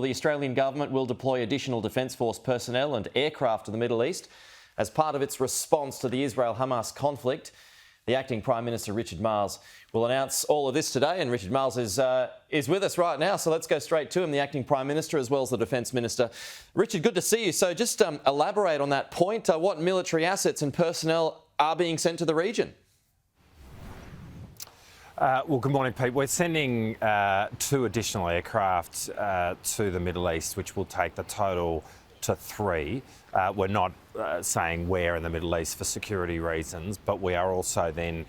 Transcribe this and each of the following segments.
The Australian government will deploy additional Defence Force personnel and aircraft to the Middle East as part of its response to the Israel-Hamas conflict. The acting Prime Minister Richard Marles will announce all of this today, and Richard Marles is with us right now, so let's go straight to him, the acting Prime Minister as well as the Defence Minister. Richard, good to see you. So just elaborate on that point. What military assets and personnel are being sent to the region? Well, good morning, Pete. We're sending 2 additional aircraft to the Middle East, which will take the total to 3. We're not saying where in the Middle East for security reasons, but we are also then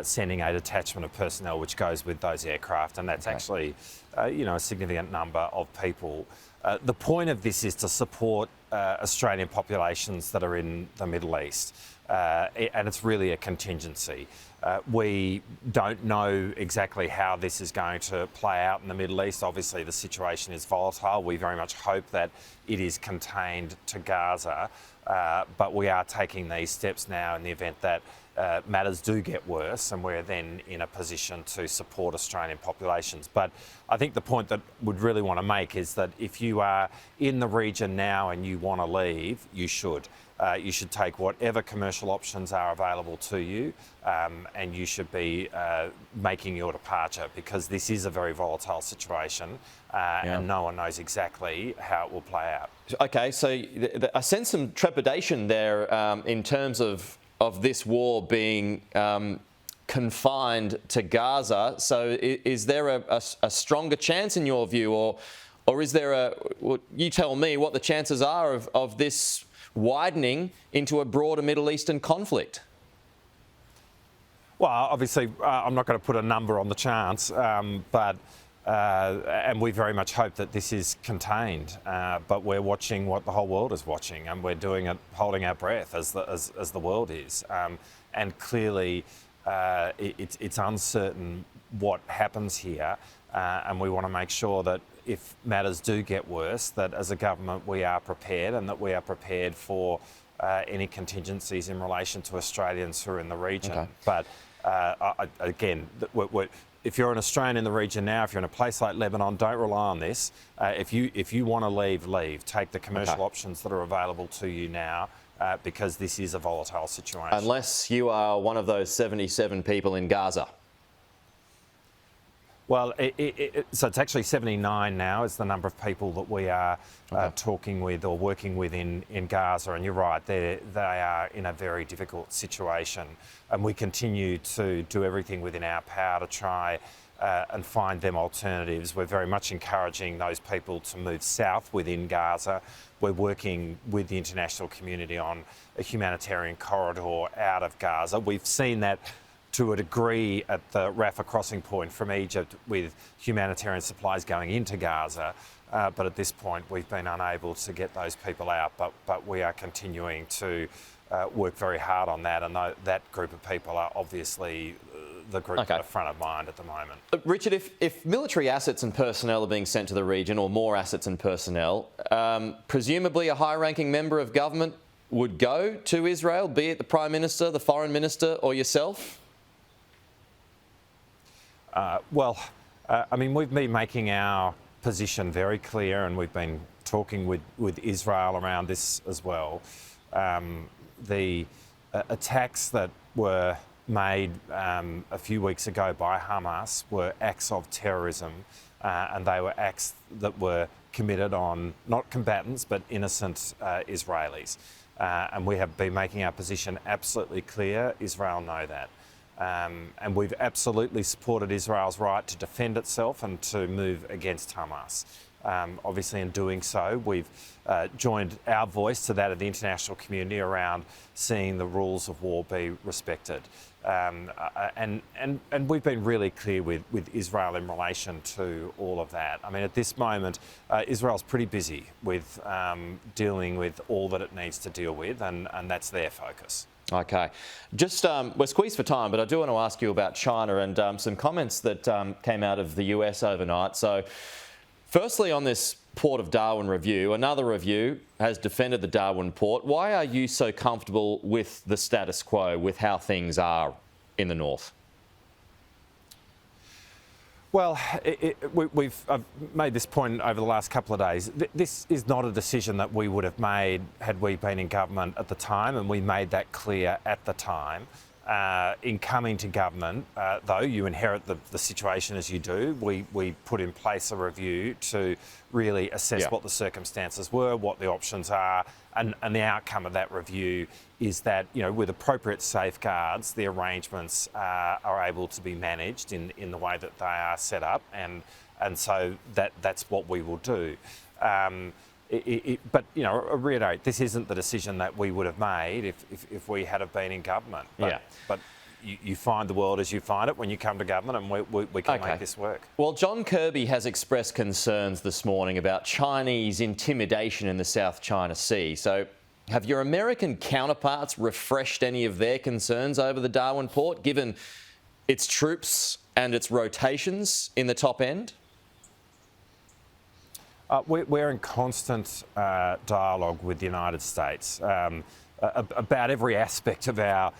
sending a detachment of personnel which goes with those aircraft, and that's actually, a significant number of people. The point of this is to support Australian populations that are in the Middle East, and it's really a contingency. We don't know exactly how this is going to play out in the Middle East. Obviously, the situation is volatile. We very much hope that it is contained to Gaza, but we are taking these steps now in the event that matters do get worse, and we're then in a position to support Australian populations. But I think the point that we'd really want to make is that if you are in the region now and you want to leave, you should. You should take whatever commercial options are available to you, and you should be making your departure, because this is a very volatile situation, and no one knows exactly how it will play out. Okay, so I sense some trepidation there in terms of this war being confined to Gaza. So is there a stronger chance in your view, or is there you tell me what the chances are of this widening into a broader Middle Eastern conflict? Well, obviously, I'm not going to put a number on the chance, but and we very much hope that this is contained. But we're watching what the whole world is watching, and we're doing it, holding our breath as the world is. And clearly, it's uncertain what happens here, and we want to make sure that if matters do get worse, that as a government we are prepared, and that we are prepared for any contingencies in relation to Australians who are in the region. Okay. But again, if you're an Australian in the region now, if you're in a place like Lebanon, don't rely on this. If you want to leave. Take the commercial options that are available to you now, because this is a volatile situation. Unless you are one of those 77 people in Gaza. Well, so it's actually 79 now is the number of people that we are talking with or working with in Gaza. And you're right, they are in a very difficult situation. And we continue to do everything within our power to try and find them alternatives. We're very much encouraging those people to move south within Gaza. We're working with the international community on a humanitarian corridor out of Gaza. We've seen that to a degree at the Rafah crossing point from Egypt, with humanitarian supplies going into Gaza. But at this point, we've been unable to get those people out. But we are continuing to work very hard on that. And that group of people are obviously the group that are front of mind at the moment. Richard, if military assets and personnel are being sent to the region, or more assets and personnel, presumably a high-ranking member of government would go to Israel, be it the Prime Minister, the Foreign Minister, or yourself? We've been making our position very clear, and we've been talking with Israel around this as well. The attacks that were made a few weeks ago by Hamas were acts of terrorism, and they were acts that were committed on not combatants but innocent Israelis. And we have been making our position absolutely clear. Israel know that. And we've absolutely supported Israel's right to defend itself and to move against Hamas. Obviously, in doing so, we've joined our voice to that of the international community around seeing the rules of war be respected. And we've been really clear with Israel in relation to all of that. I mean, at this moment, Israel's pretty busy with dealing with all that it needs to deal with, and that's their focus. Okay. Just, we're squeezed for time, but I do want to ask you about China and some comments that came out of the US overnight. So, firstly, on this Port of Darwin review, another review has defended the Darwin Port. Why are you so comfortable with the status quo, with how things are in the north? Well, I've made this point over the last couple of days. This is not a decision that we would have made had we been in government at the time, and we made that clear at the time. In coming to government, though, you inherit the situation as you do. We put in place a review to really assess what the circumstances were, what the options are, and the outcome of that review is that, you know, with appropriate safeguards, the arrangements are able to be managed in the way that they are set up, and so that's what we will do. But, you know, I reiterate, this isn't the decision that we would have made if we had have been in government. But you find the world as you find it when you come to government, and we can make this work. Well, John Kirby has expressed concerns this morning about Chinese intimidation in the South China Sea. So have your American counterparts refreshed any of their concerns over the Darwin Port, given its troops and its rotations in the top end? We're in constant dialogue with the United States about every aspect of our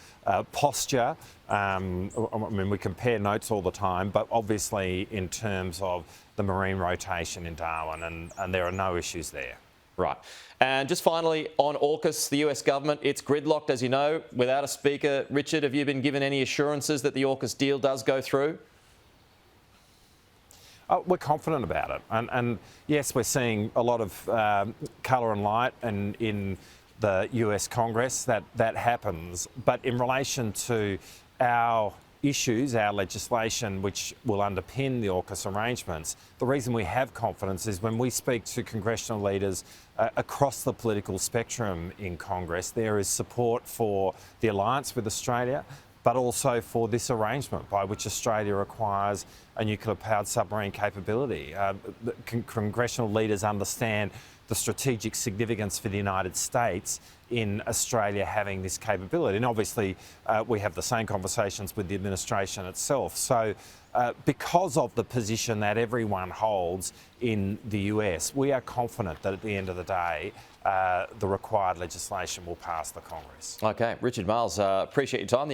posture. I mean, we compare notes all the time, but obviously in terms of the marine rotation in Darwin, and there are no issues there. Right. And just finally, on AUKUS, the US government, it's gridlocked, as you know, without a speaker. Richard, have you been given any assurances that the AUKUS deal does go through? We're confident about it, and yes, we're seeing a lot of colour and light in the US Congress. That happens, but in relation to our issues, our legislation, which will underpin the AUKUS arrangements, the reason we have confidence is when we speak to congressional leaders across the political spectrum in Congress, there is support for the alliance with Australia, but also for this arrangement by which Australia acquires a nuclear-powered submarine capability. Congressional leaders understand the strategic significance for the United States in Australia having this capability. And obviously, we have the same conversations with the administration itself. So because of the position that everyone holds in the US, we are confident that at the end of the day, the required legislation will pass the Congress. OK, Richard Marles, appreciate your time.